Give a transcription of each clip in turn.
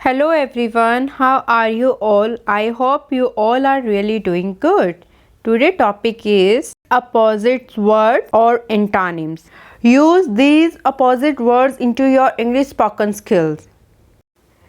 Hello everyone, how are you all? I hope you all are really doing good. Today's topic is opposite words or antonyms. Use these opposite words into your English spoken skills.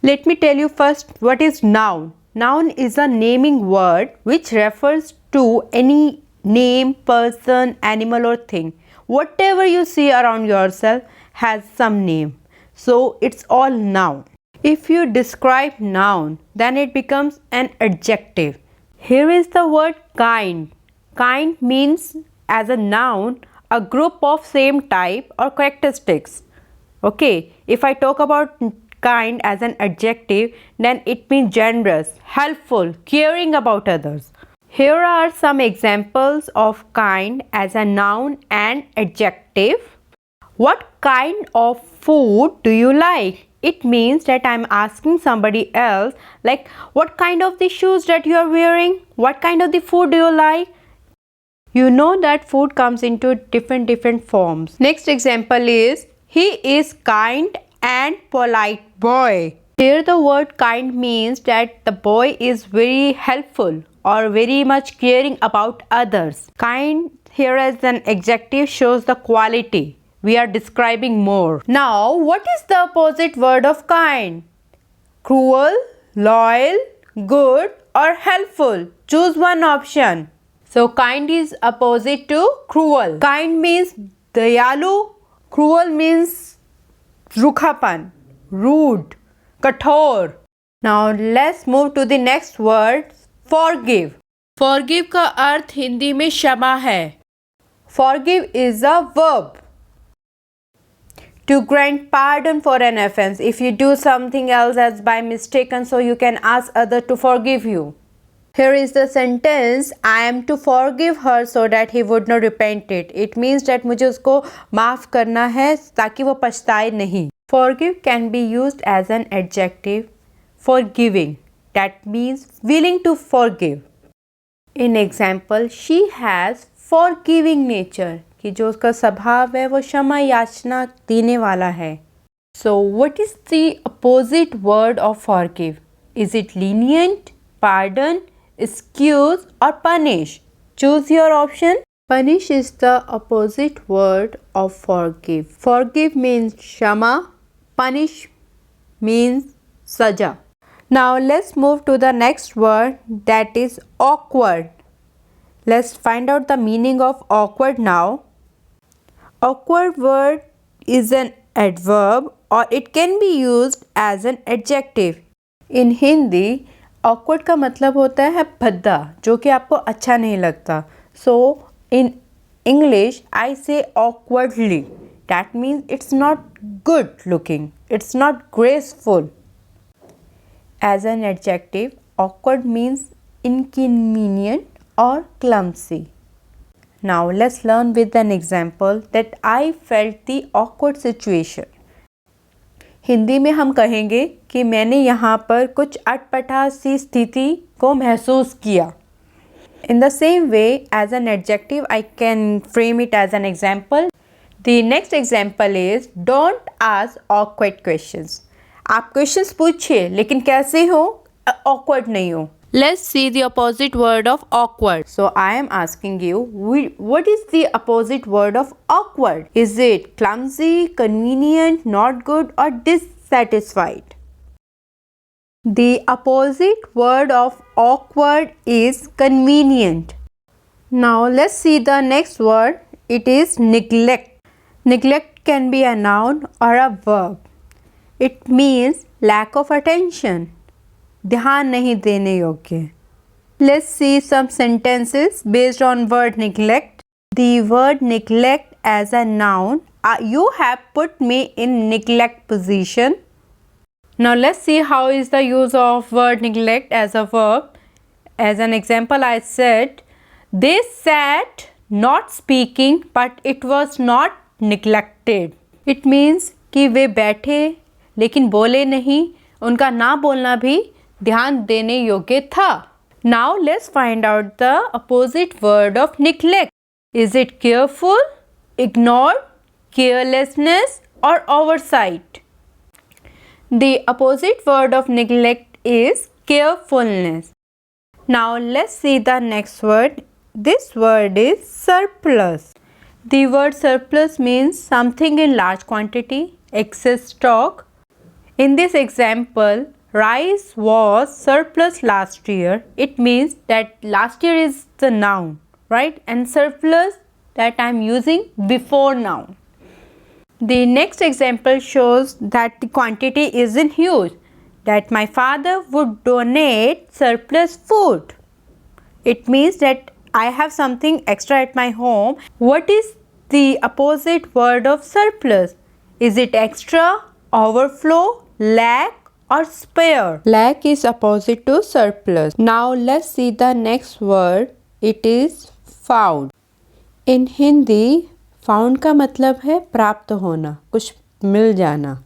Let me tell you first what is noun. Noun is a naming word which refers to any name, person, animal or thing. Whatever you see around yourself has some name. So it's all noun. If you describe noun, then it becomes an adjective. Here is the word kind. Kind means as a noun, a group of same type or characteristics. Okay, if I talk about kind as an adjective, then it means generous, helpful, caring about others. Here are some examples of kind as a noun and adjective. What kind of food do you like? It means that I'm asking somebody else, like, what kind of the shoes that you are wearing? What kind of the food do you like? You know that food comes into different forms. Next example is, he is kind and polite boy. Here the word kind means that the boy is very helpful or very much caring about others. Kind here as an adjective shows the quality. We are describing more. Now, what is the opposite word of kind? Cruel, loyal, good or helpful? Choose one option. So, kind is opposite to cruel. Kind means dayalu, cruel means rukhapan, rude, kathor. Now, let's move to the next word, forgive. Forgive का अर्थ हिंदी में क्षमा है. Forgive is a verb. To grant pardon for an offense. If you do something else as by mistake, and so you can ask other to forgive you. Here is the sentence, I am to forgive her so that he would not repent it. It means that मुझे उसको माफ़ करना है ताकि वो पछताए नहीं. Forgive can be used as an adjective. Forgiving. That means willing to forgive. In example, she has forgiving nature. कि जो उसका स्वभाव है वो क्षमा याचना देने वाला है. So what is the opposite word of forgive? Is it lenient, pardon, excuse or punish? Choose your option. Punish is the opposite word of forgive. Forgive means क्षमा, punish means saja. Now let's move to the next word, that is awkward. Let's find out the meaning of awkward now. Awkward word is an adverb or it can be used as an adjective. In Hindi, awkward का मतलब होता है भद्दा, जो कि आपको अच्छा नहीं लगता. So in English, I say awkwardly. That means it's not good looking. It's not graceful. As an adjective, awkward means inconvenient or clumsy. Now let's learn with an example that I felt the awkward situation. Hindi में हम कहेंगे कि मैंने यहाँ पर कुछ अटपटा सी स्थिति को महसूस किया. In the same way, as an adjective, I can frame it as an example. The next example is, don't ask awkward questions. आप questions पूछिए, लेकिन कैसे हो? Awkward नहीं हो. Let's see the opposite word of awkward. So I am asking you, what is the opposite word of awkward? Is it clumsy, convenient, not good or dissatisfied? The opposite word of awkward is convenient. Now let's see the next word. It is neglect. Neglect can be a noun or a verb. It means lack of attention. ध्यान नहीं देने योग्य. Let's see some sentences based on word neglect. The word neglect as a noun. You have put me in neglect position. Now let's see how is the use of word neglect as a verb. As an example, I said, they sat not speaking but it was not neglected. It means कि वे बैठे लेकिन बोले नहीं, उनका ना बोलना भी ध्यान देने योग्य था. Now let's find out the opposite word of neglect. Is it careful, ignored, carelessness or oversight? The opposite word of neglect is carefulness. Now let's see the next word. This word is surplus. The word surplus means something in large quantity, excess stock. In this example, rice was surplus last year. It means that last year is the noun, right? And surplus that I am using before noun. The next example shows that the quantity isn't huge, that my father would donate surplus food. It means that I have something extra at my home. What is the opposite word of surplus? Is it extra, overflow, lack or spare? Lack is opposite to surplus. Now let's see the next word. It is found. In Hindi, found का मतलब है प्राप्त होना, कुछ मिल जाना.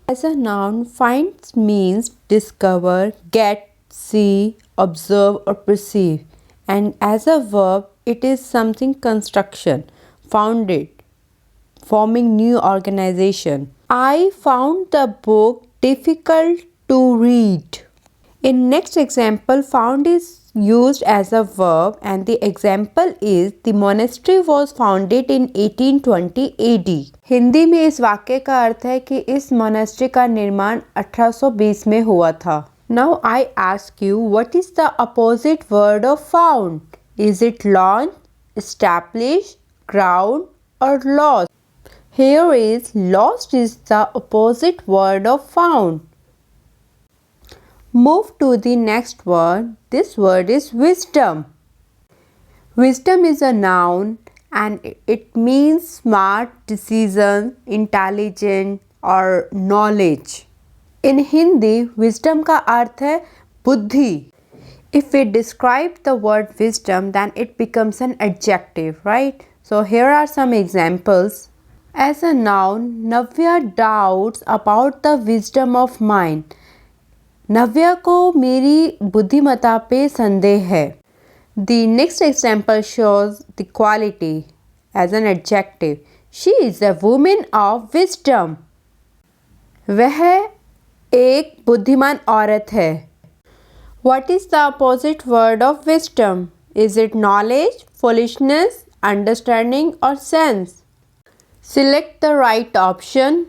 As a noun, find means discover, get, see, observe or perceive. And as a verb, it is something construction, founded, forming new organization. I found the book difficult to read. In next example, found is used as a verb and the example is the monastery was founded in 1820 AD. Hindi में इस वाक्य का अर्थ है कि इस monastery का निर्माण 1820 में हुआ था. Now I ask you, what is the opposite word of found? Is it launch, establish, ground or lost? Here is lost is the opposite word of found. Move to the next word. This word is wisdom. Wisdom is a noun and it means smart decision, intelligent or knowledge. In Hindi, wisdom का अर्थ है बुद्धि. If we describe the word wisdom, then it becomes an adjective, right? So here are some examples. As a noun, Navya doubts about the wisdom of mine. नव्या को मेरी बुद्धिमत्ता पे संदेह है. The next example shows the quality as an adjective. She is a woman of wisdom. वह एक बुद्धिमान औरत है. What is the opposite word of wisdom? Is it knowledge, foolishness, understanding or sense? Select the right option.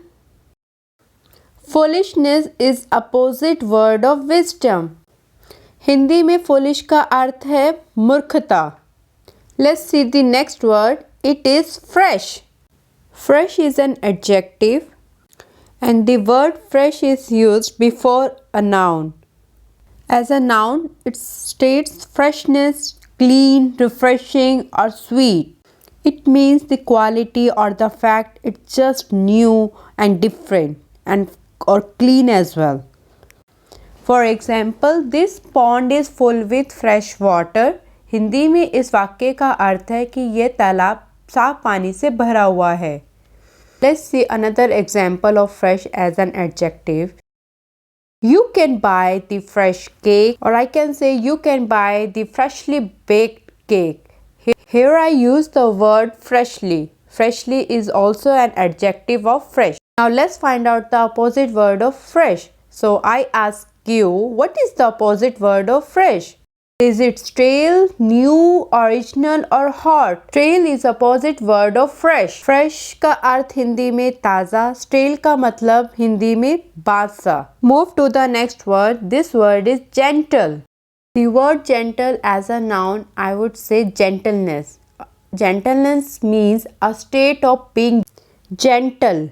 Foolishness is opposite word of wisdom. Hindi में foolish का अर्थ है मूर्खता. Let's see the next word. It is fresh. Fresh is an adjective and the word fresh is used before a noun. As a noun, it states freshness, clean, refreshing or sweet. It means the quality or the fact it's just new and different and or clean as well. For example, this pond is full with fresh water. Hindi में इस वाक्य का अर्थ है कि ये तालाब साफ पानी से भरा हुआ है. Let's see another example of fresh as an adjective. You can buy the fresh cake, or I can say you can buy the freshly baked cake. Here I use the word freshly. Freshly is also an adjective of fresh. Now let's find out the opposite word of fresh. So I ask you, what is the opposite word of fresh? Is it stale, new, original or hot? Stale is opposite word of fresh. Fresh का अर्थ हिंदी में ताज़ा, stale का मतलब हिंदी में बासा. Move to the next word. This word is gentle. The word gentle as a noun, I would say gentleness. Gentleness means a state of being gentle.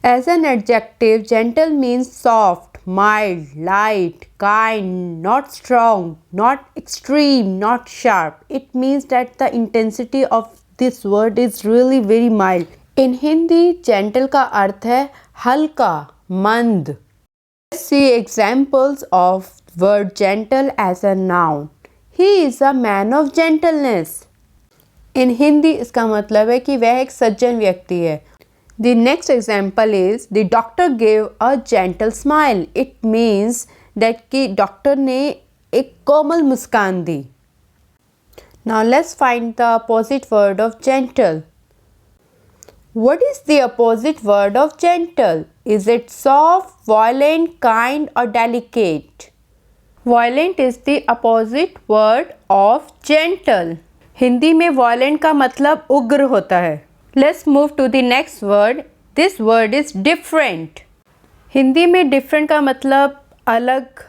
As an adjective, gentle means soft, mild, light, kind, not strong, not extreme, not sharp. It means that the intensity of this word is really very mild. In Hindi, gentle का अर्थ है हल्का, मंद. Let's see examples of word gentle as a noun. He is a man of gentleness. In Hindi इसका मतलब है कि वह एक सज्जन व्यक्ति है. The next example is the doctor gave a gentle smile. It means that कि डॉक्टर ने एक कोमल मुस्कान दी. Now let's find the opposite word of gentle. What is the opposite word of gentle? Is it soft, violent, kind or delicate? Violent is the opposite word of gentle. Hindi में violent का मतलब उग्र होता है. Let's move to the next word. This word is different. Hindi में different का मतलब अलग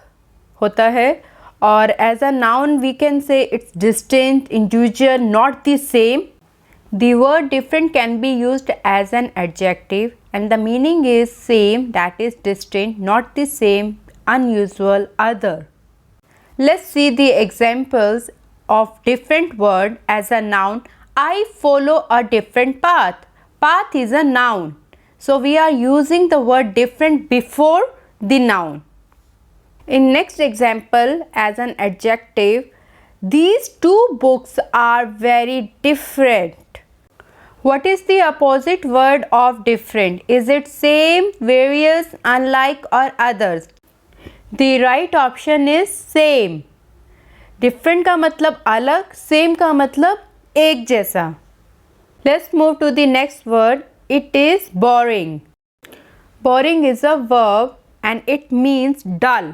होता है और as a noun we can say it's distinct, individual, not the same. The word different can be used as an adjective and the meaning is same, that is distinct, not the same, unusual, other. Let's see the examples of different word as a noun. I follow a different path. Path is a noun. So we are using the word different before the noun. In next example as an adjective, these two books are very different. What is the opposite word of different? Is it same, various, unlike or others? The right option is same. Different का मतलब अलग, same का मतलब एक जैसा. Let's move to the next word. It is boring. Boring is a verb and it means dull,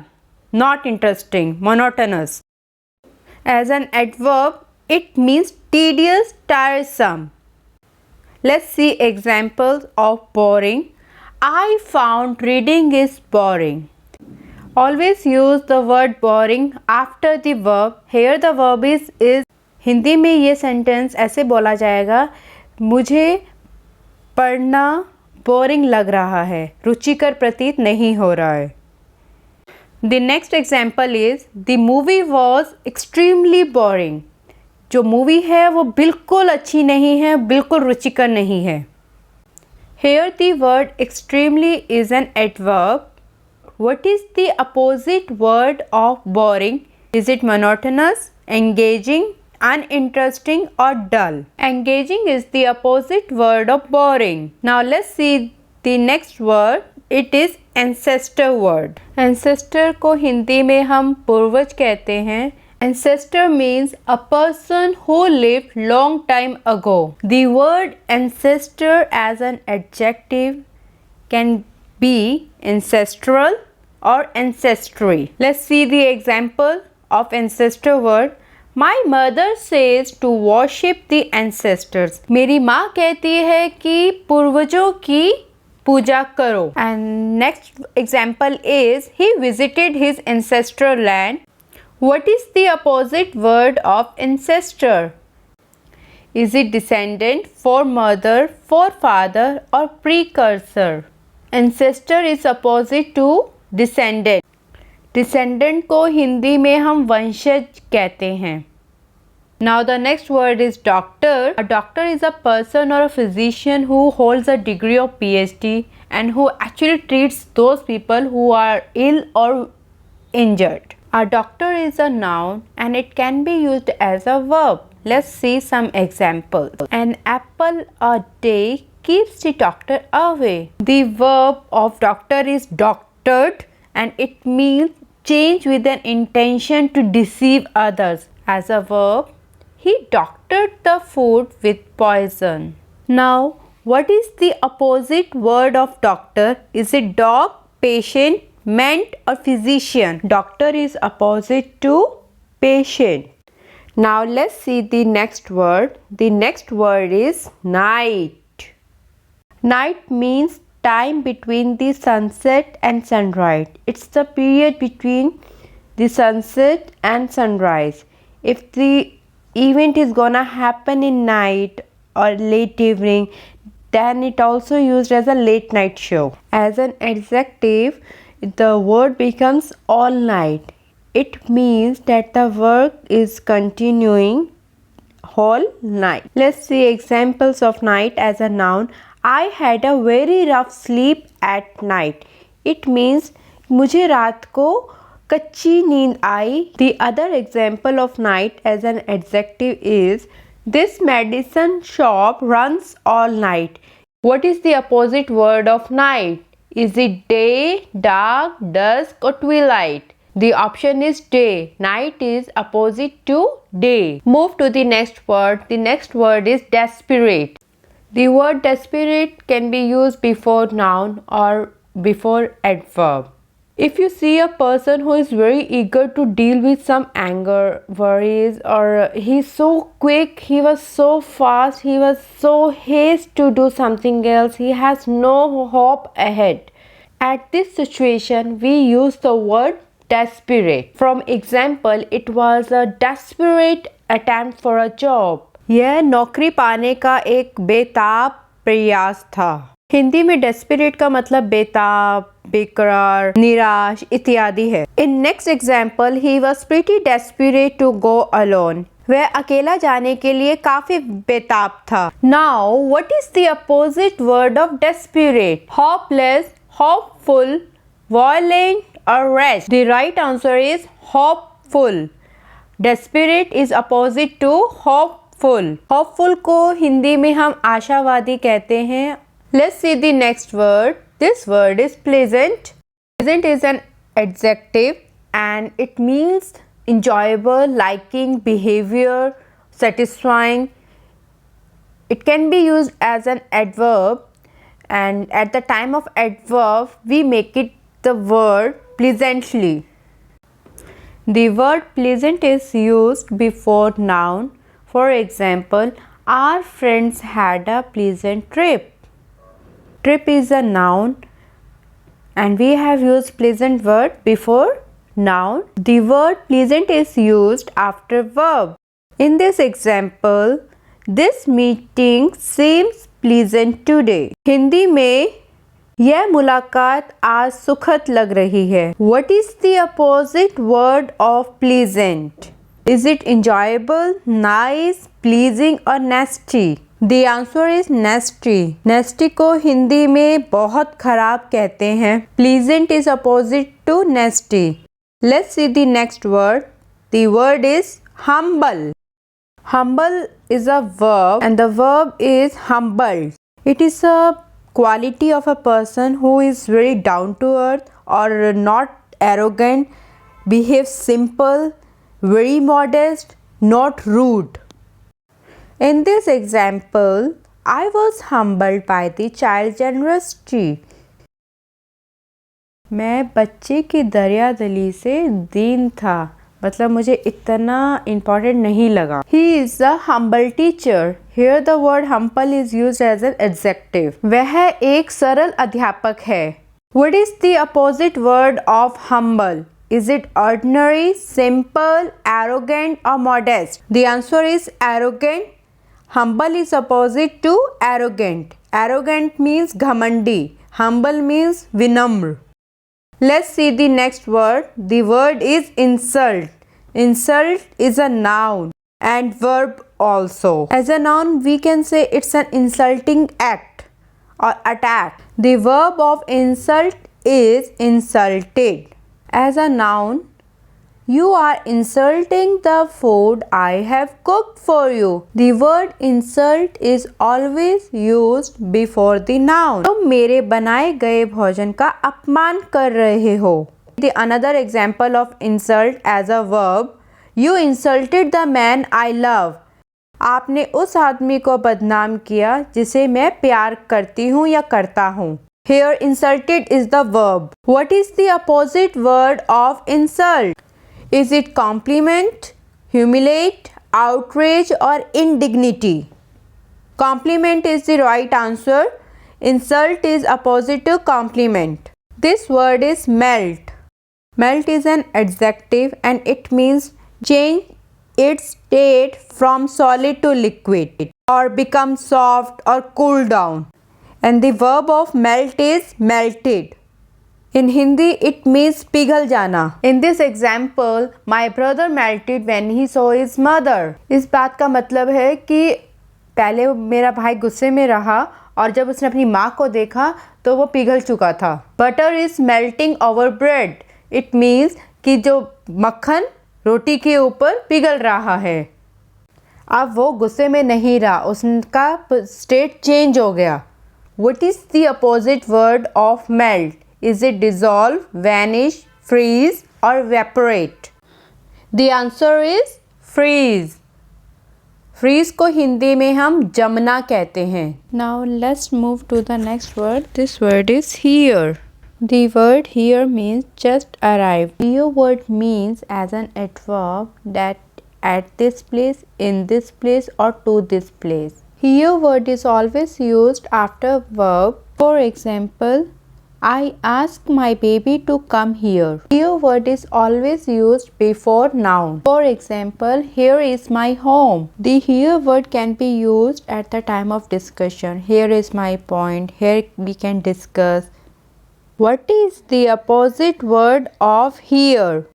not interesting, monotonous. As an adverb, it means tedious, tiresome. Let's see examples of boring. I found reading is boring. Always use the word boring after the verb. Here the verb is. Hindi में ये sentence ऐसे बोला जाएगा, मुझे पढ़ना boring लग रहा है, रुचिकर प्रतीत नहीं हो रहा है. The next example is the movie was extremely boring. जो मूवी है वो बिल्कुल अच्छी नहीं है, बिल्कुल रुचिकर नहीं है. Here the word extremely is an adverb. What is the opposite word of boring? Is it monotonous, engaging, uninteresting or dull? Engaging is the opposite word of boring. Now let's see the next word. It is ancestor word. Ancestor को हिंदी में हम पूर्वज कहते हैं. Ancestor means a person who lived long time ago. The word ancestor as an adjective can be ancestral or ancestry. Let's see the example of ancestor word. My mother says to worship the ancestors. मेरी माँ कहती है कि पूर्वजों की पूजा करो. And next example is he visited his ancestral land. What is the opposite word of ancestor? Is it descendant, foremother, forefather or precursor? Ancestor is opposite to descendant. Descendant को हिंदी में हम वंशज कहते हैं. Now the next word is doctor. A doctor is a person or a physician who holds a degree of PhD and who actually treats those people who are ill or injured. A doctor is a noun and it can be used as a verb. Let's see some examples. An apple a day keeps the doctor away. The verb of doctor is doctored and it means change with an intention to deceive others. As a verb, he doctored the food with poison. Now, what is the opposite word of doctor? Is it dog, patient, meant or physician? Doctor is opposite to patient. Now let's see the next word. The next word is night. Night means time between the sunset and sunrise. It's the period between the sunset and sunrise. If the event is gonna happen in night or late evening, then it also used as a late night show. As an adjective, the word becomes all night. It means that the work is continuing whole night. Let's see examples of night as a noun. I had a very rough sleep at night. It means मुझे रात को कच्ची नींद आई. The other example of night as an adjective is this medicine shop runs all night. What is the opposite word of night? Is it day, dark, dusk or twilight? The option is day. Night is opposite to day. Move to the next word. The next word is desperate. The word desperate can be used before noun or before adverb. If you see a person who is very eager to deal with some anger, worries, or he's so quick, he was so fast, he was so haste to do something else, he has no hope ahead. At this situation, we use the word desperate. From example, it was a desperate attempt for a job. यह नौकरी पाने का एक बेताब प्रयास था. हिंदी में desperate का मतलब बेताब, बेकरार, निराश इत्यादि है. In next example he was pretty desperate to go alone. वह अकेला जाने के लिए काफी बेताब था. Now what is the opposite word of desperate? Hopeless, hopeful, violent or rash. The right answer is hopeful. Desperate is opposite to hopeful. Hopeful को हिंदी में हम आशावादी कहते हैं. Let's see the next word. This word is pleasant. Pleasant is an adjective and it means enjoyable, liking, behavior, satisfying. It can be used as an adverb. And at the time of adverb, we make it the word pleasantly. The word pleasant is used before noun. For example, our friends had a pleasant trip. Trip is a noun and we have used pleasant word before noun. The word pleasant is used after verb. In this example, this meeting seems pleasant today. Hindi में यह मुलाकात आज सुखद लग रही है. What is the opposite word of pleasant? Is it enjoyable, nice, pleasing or nasty? The answer is nasty. Nasty को हिंदी में बहुत खराब कहते हैं. Pleasant is opposite to nasty. Let's see the next word. The word is humble. Humble is a verb and the verb is humbled. It is a quality of a person who is very down to earth or not arrogant, behaves simple, very modest, not rude. In this example, I was humbled by the child's generosity. मैं बच्चे की दरियादिली से दीन था. मतलब मुझे इतना important नहीं लगा. He is a humble teacher. Here the word humble is used as an adjective. वह एक सरल अध्यापक है. What is the opposite word of humble? Is it ordinary, simple, arrogant or modest? The answer is arrogant. Humble is opposite to arrogant. Arrogant means घमंडी. Humble means vinamr. Let's see the next word. The word is insult. Insult is a noun and verb also. As a noun, we can say it's an insulting act or attack. The verb of insult is insulted. As a noun, you are insulting the food I have cooked for you. The word insult is always used before the noun. तुम मेरे बनाए गए भोजन का अपमान कर रहे हो. The another example of insult as a verb. You insulted the man I love. आपने उस आदमी को बदनाम किया जिसे मैं प्यार करती हूँ या करता हूँ. Here insulted is the verb. What is the opposite word of insult? Is it compliment, humiliate, outrage or indignity? Compliment is the right answer. Insult is opposite to compliment. This word is melt. Melt is an adjective and it means change its state from solid to liquid or become soft or cool down. And the verb of melt is melted. In Hindi, it means पिघल जाना. In this example, my brother melted when he saw his mother. इस बात का मतलब है कि पहले मेरा भाई गुस्से में रहा और जब उसने अपनी माँ को देखा तो वो पिघल चुका था. Butter is melting over bread. It means कि जो मक्खन रोटी के ऊपर पिघल रहा है. अब वो गुस्से में नहीं रहा, उसका स्टेट चेंज हो गया. What is the opposite word of melt? Is it dissolve, vanish, freeze or evaporate? The answer is freeze. Freeze को हिंदी में हम जमना कहते हैं. Now let's move to the next word. This word is here. The word here means just arrived. Here word means as an adverb that at this place, in this place or to this place. Here word is always used after verb. For example, I ask my baby to come here. Here word is always used before noun. For example, here is my home. The here word can be used at the time of discussion. Here is my point. Here we can discuss. What is the opposite word of here?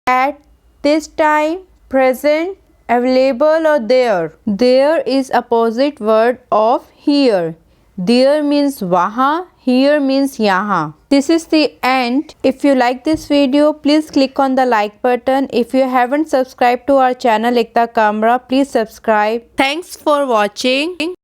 At, this time, present, available or there? There is opposite word of here. There means wahan, here means yahan. This is the end. If you like this video, please click on the like button. If you haven't subscribed to our channel Ekta Kamra, please subscribe. Thanks for watching.